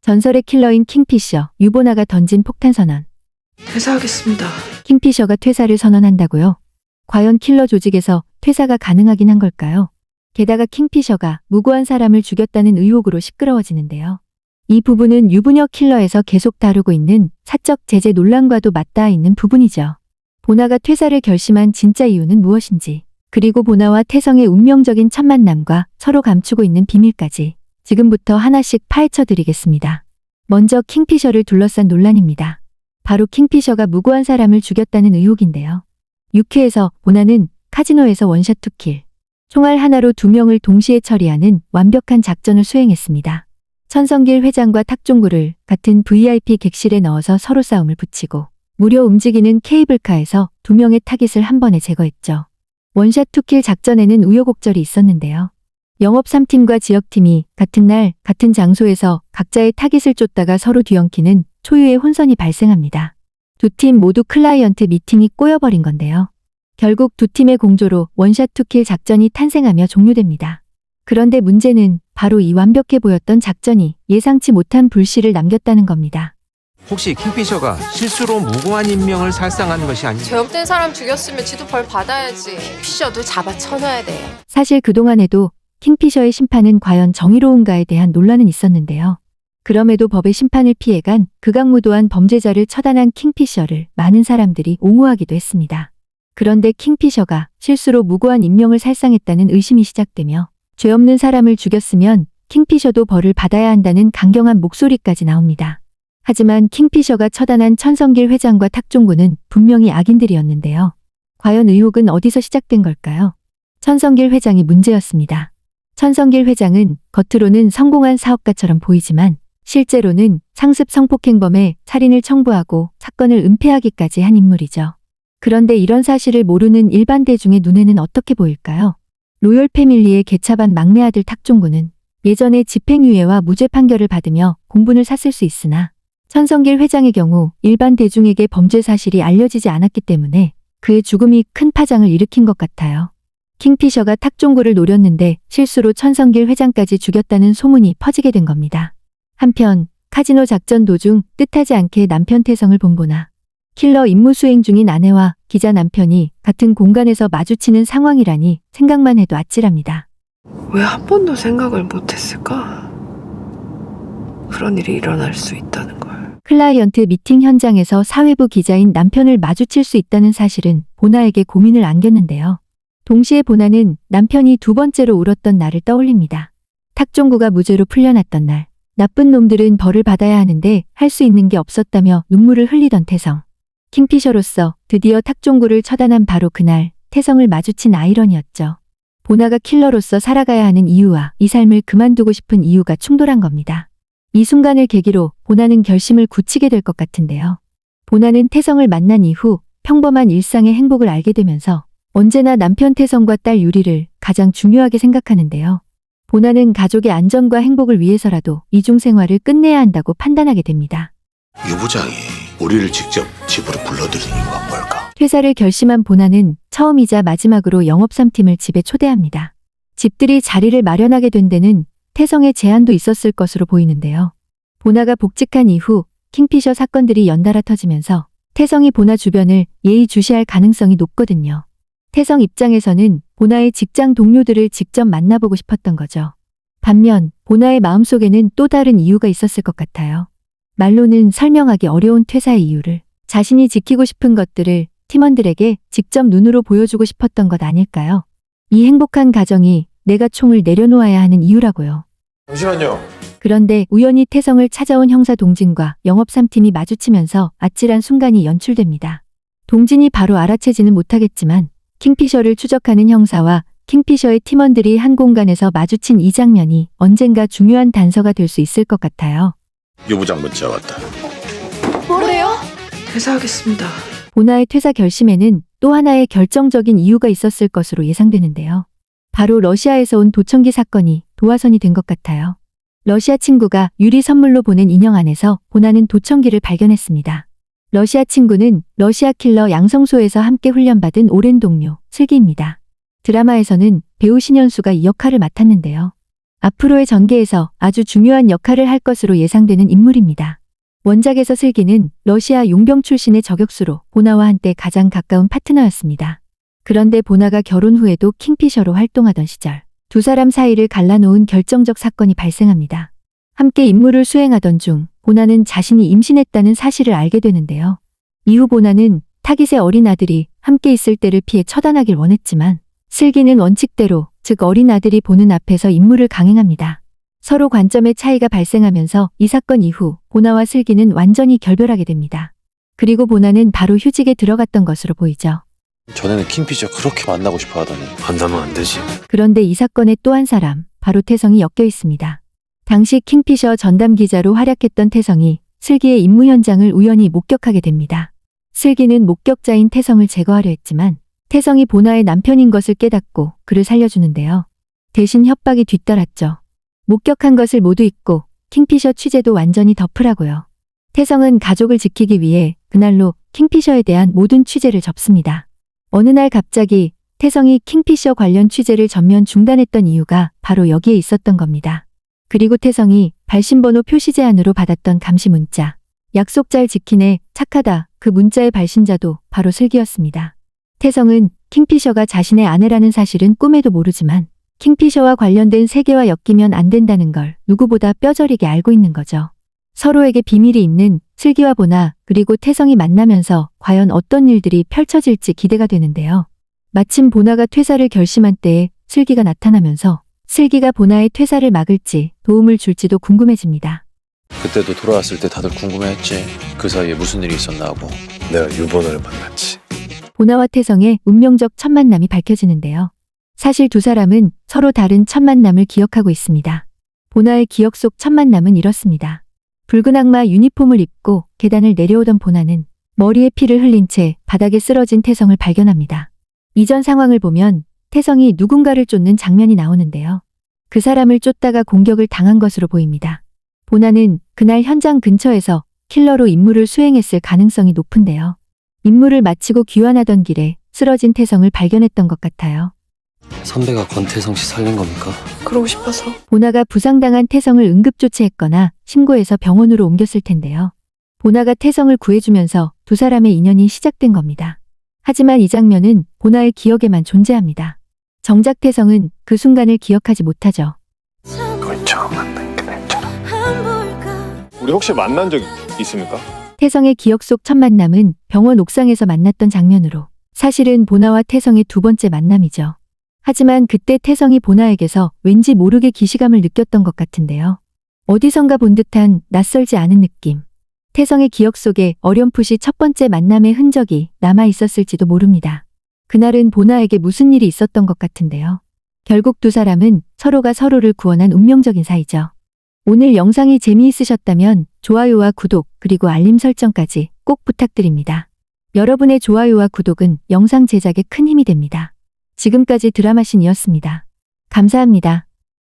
전설의 킬러인 킹피셔, 유보나가 던진 폭탄 선언. 퇴사하겠습니다. 킹피셔가 퇴사를 선언한다고요? 과연 킬러 조직에서 퇴사가 가능하긴 한 걸까요? 게다가 킹피셔가 무고한 사람을 죽였다는 의혹으로 시끄러워지는데요. 이 부분은 유부녀 킬러에서 계속 다루고 있는 사적 제재 논란과도 맞닿아 있는 부분이죠. 보나가 퇴사를 결심한 진짜 이유는 무엇인지, 그리고 보나와 태성의 운명적인 첫 만남과 서로 감추고 있는 비밀까지 지금부터 하나씩 파헤쳐 드리겠습니다. 먼저 킹피셔를 둘러싼 논란입니다. 바로 킹피셔가 무고한 사람을 죽였다는 의혹인데요. 6회에서 보나는 카지노에서 원샷 투킬, 총알 하나로 2명을 동시에 처리하는 완벽한 작전을 수행했습니다. 천성길 회장과 탁종구를 같은 VIP 객실에 넣어서 서로 싸움을 붙이고 무려 움직이는 케이블카에서 2명의 타깃을 한 번에 제거했죠. 원샷 투킬 작전에는 우여곡절이 있었는데요. 영업 3팀과 지역팀이 같은 날 같은 장소에서 각자의 타깃을 쫓다가 서로 뒤엉키는 초유의 혼선이 발생합니다. 두 팀 모두 클라이언트 미팅이 꼬여버린 건데요. 결국 두 팀의 공조로 원샷 투킬 작전이 탄생하며 종료됩니다. 그런데 문제는 바로 이 완벽해 보였던 작전이 예상치 못한 불씨를 남겼다는 겁니다. 혹시 킹피셔가 실수로 무고한 인명을 살상한 것이 아닌지. 죄 없는 사람 죽였으면 지도 벌 받아야지. 피셔도 잡아 쳐놔야 돼요. 사실 그동안에도 킹피셔의 심판은 과연 정의로운가에 대한 논란은 있었는데요. 그럼에도 법의 심판을 피해간 극악무도한 범죄자를 처단한 킹피셔를 많은 사람들이 옹호하기도 했습니다. 그런데 킹피셔가 실수로 무고한 인명을 살상했다는 의심이 시작되며 죄 없는 사람을 죽였으면 킹피셔도 벌을 받아야 한다는 강경한 목소리까지 나옵니다. 하지만 킹피셔가 처단한 천성길 회장과 탁종구는 분명히 악인들이었는데요. 과연 의혹은 어디서 시작된 걸까요? 천성길 회장이 문제였습니다. 천성길 회장은 겉으로는 성공한 사업가처럼 보이지만 실제로는 상습 성폭행범에 살인을 청부하고 사건을 은폐하기까지 한 인물이죠. 그런데 이런 사실을 모르는 일반 대중의 눈에는 어떻게 보일까요? 로열 패밀리의 개차반 막내 아들 탁종구는 예전에 집행유예와 무죄 판결을 받으며 공분을 샀을 수 있으나 천성길 회장의 경우 일반 대중에게 범죄 사실이 알려지지 않았기 때문에 그의 죽음이 큰 파장을 일으킨 것 같아요. 킹피셔가 탁종구를 노렸는데 실수로 천성길 회장까지 죽였다는 소문이 퍼지게 된 겁니다. 한편 카지노 작전 도중 뜻하지 않게 남편 태성을 본 보나, 킬러 임무 수행 중인 아내와 기자 남편이 같은 공간에서 마주치는 상황이라니 생각만 해도 아찔합니다. 왜 한 번도 생각을 못했을까? 그런 일이 일어날 수 있다는 걸. 클라이언트 미팅 현장에서 사회부 기자인 남편을 마주칠 수 있다는 사실은 보나에게 고민을 안겼는데요. 동시에 보나는 남편이 두 번째로 울었던 날을 떠올립니다. 탁종구가 무죄로 풀려났던 날, 나쁜 놈들은 벌을 받아야 하는데 할 수 있는 게 없었다며 눈물을 흘리던 태성. 킹피셔로서 드디어 탁종구를 처단한 바로 그날 태성을 마주친 아이러니였죠. 보나가 킬러로서 살아가야 하는 이유와 이 삶을 그만두고 싶은 이유가 충돌한 겁니다. 이 순간을 계기로 보나는 결심을 굳히게 될 것 같은데요. 보나는 태성을 만난 이후 평범한 일상의 행복을 알게 되면서 언제나 남편 태성과 딸 유리를 가장 중요하게 생각하는데요. 보나는 가족의 안전과 행복을 위해서라도 이중 생활을 끝내야 한다고 판단하게 됩니다. 유 부장이 우리를 직접 집으로 불러들인 이유가 뭘까? 퇴사를 결심한 보나는 처음이자 마지막으로 영업 3팀을 집에 초대합니다. 집들이 자리를 마련하게 된 데는 태성의 제안도 있었을 것으로 보이는데요. 보나가 복직한 이후 킹피셔 사건들이 연달아 터지면서 태성이 보나 주변을 예의주시할 가능성이 높거든요. 태성 입장에서는 보나의 직장 동료들을 직접 만나보고 싶었던 거죠. 반면 보나의 마음속에는 또 다른 이유가 있었을 것 같아요. 말로는 설명하기 어려운 퇴사의 이유를, 자신이 지키고 싶은 것들을 팀원들에게 직접 눈으로 보여주고 싶었던 것 아닐까요? 이 행복한 가정이 내가 총을 내려놓아야 하는 이유라고요. 잠시만요. 그런데 우연히 태성을 찾아온 형사 동진과 영업 3팀이 마주치면서 아찔한 순간이 연출됩니다. 동진이 바로 알아채지는 못하겠지만 킹피셔를 추적하는 형사와 킹피셔의 팀원들이 한 공간에서 마주친 이 장면이 언젠가 중요한 단서가 될 수 있을 것 같아요. 유 부장 문자 왔다. 뭐래요? 퇴사하겠습니다. 보나의 퇴사 결심에는 또 하나의 결정적인 이유가 있었을 것으로 예상되는데요. 바로 러시아에서 온 도청기 사건이 도화선이 된 것 같아요. 러시아 친구가 유리 선물로 보낸 인형 안에서 보나는 도청기를 발견했습니다. 러시아 친구는 러시아 킬러 양성소에서 함께 훈련받은 오랜 동료 슬기입니다. 드라마에서는 배우 신현수가 이 역할을 맡았는데요. 앞으로의 전개에서 아주 중요한 역할을 할 것으로 예상되는 인물입니다. 원작에서 슬기는 러시아 용병 출신의 저격수로 보나와 한때 가장 가까운 파트너였습니다. 그런데 보나가 결혼 후에도 킹피셔로 활동하던 시절 두 사람 사이를 갈라놓은 결정적 사건이 발생합니다. 함께 임무를 수행하던 중 보나는 자신이 임신했다는 사실을 알게 되는데요. 이후 보나는 타깃의 어린 아들이 함께 있을 때를 피해 처단하길 원했지만 슬기는 원칙대로, 즉 어린 아들이 보는 앞에서 임무를 강행합니다. 서로 관점의 차이가 발생하면서 이 사건 이후 보나와 슬기는 완전히 결별하게 됩니다. 그리고 보나는 바로 휴직에 들어갔던 것으로 보이죠. 전에는 킹피셔 그렇게 만나고 싶어 하더니 만나면 안 되지. 그런데 이 사건에 또 한 사람, 바로 태성이 엮여 있습니다. 당시 킹피셔 전담 기자로 활약했던 태성이 슬기의 임무 현장을 우연히 목격하게 됩니다. 슬기는 목격자인 태성을 제거하려 했지만 태성이 보나의 남편인 것을 깨닫고 그를 살려주는데요. 대신 협박이 뒤따랐죠. 목격한 것을 모두 잊고 킹피셔 취재도 완전히 덮으라고요. 태성은 가족을 지키기 위해 그날로 킹피셔에 대한 모든 취재를 접습니다. 어느 날 갑자기 태성이 킹피셔 관련 취재를 전면 중단했던 이유가 바로 여기에 있었던 겁니다. 그리고 태성이 발신번호 표시 제한으로 받았던 감시 문자, 약속 잘 지키네, 착하다, 그 문자의 발신자도 바로 슬기였습니다. 태성은 킹피셔가 자신의 아내라는 사실은 꿈에도 모르지만 킹피셔와 관련된 세계와 엮이면 안 된다는 걸 누구보다 뼈저리게 알고 있는 거죠. 서로에게 비밀이 있는 슬기와 보나, 그리고 태성이 만나면서 과연 어떤 일들이 펼쳐질지 기대가 되는데요. 마침 보나가 퇴사를 결심한 때에 슬기가 나타나면서 슬기가 보나의 퇴사를 막을지 도움을 줄지도 궁금해집니다. 그때도 돌아왔을 때 다들 궁금해했지. 그 사이에 무슨 일이 있었나 하고. 내가 유번호를 만났지. 보나와 태성의 운명적 첫 만남이 밝혀지는데요. 사실 두 사람은 서로 다른 첫 만남을 기억하고 있습니다. 보나의 기억 속 첫 만남은 이렇습니다. 붉은 악마 유니폼을 입고 계단을 내려오던 보나는 머리에 피를 흘린 채 바닥에 쓰러진 태성을 발견합니다. 이전 상황을 보면 태성이 누군가를 쫓는 장면이 나오는데요. 그 사람을 쫓다가 공격을 당한 것으로 보입니다. 보나는 그날 현장 근처에서 킬러로 임무를 수행했을 가능성이 높은데요. 임무를 마치고 귀환하던 길에 쓰러진 태성을 발견했던 것 같아요. 선배가 권태성 씨 살린 겁니까? 그러고 싶어서. 보나가 부상당한 태성을 응급조치했거나 신고해서 병원으로 옮겼을 텐데요. 보나가 태성을 구해주면서 두 사람의 인연이 시작된 겁니다. 하지만 이 장면은 보나의 기억에만 존재합니다. 정작 태성은 그 순간을 기억하지 못하죠. 널 처음 만난 그날처럼. 우리 혹시 만난 적 있습니까? 태성의 기억 속 첫 만남은 병원 옥상에서 만났던 장면으로 사실은 보나와 태성의 두 번째 만남이죠. 하지만 그때 태성이 보나에게서 왠지 모르게 기시감을 느꼈던 것 같은데요. 어디선가 본 듯한 낯설지 않은 느낌. 태성의 기억 속에 어렴풋이 첫 번째 만남의 흔적이 남아 있었을지도 모릅니다. 그날은 보나에게 무슨 일이 있었던 것 같은데요. 결국 두 사람은 서로가 서로를 구원한 운명적인 사이죠. 오늘 영상이 재미있으셨다면 좋아요와 구독 그리고 알림 설정까지 꼭 부탁드립니다. 여러분의 좋아요와 구독은 영상 제작에 큰 힘이 됩니다. 지금까지 드라마신이었습니다. 감사합니다.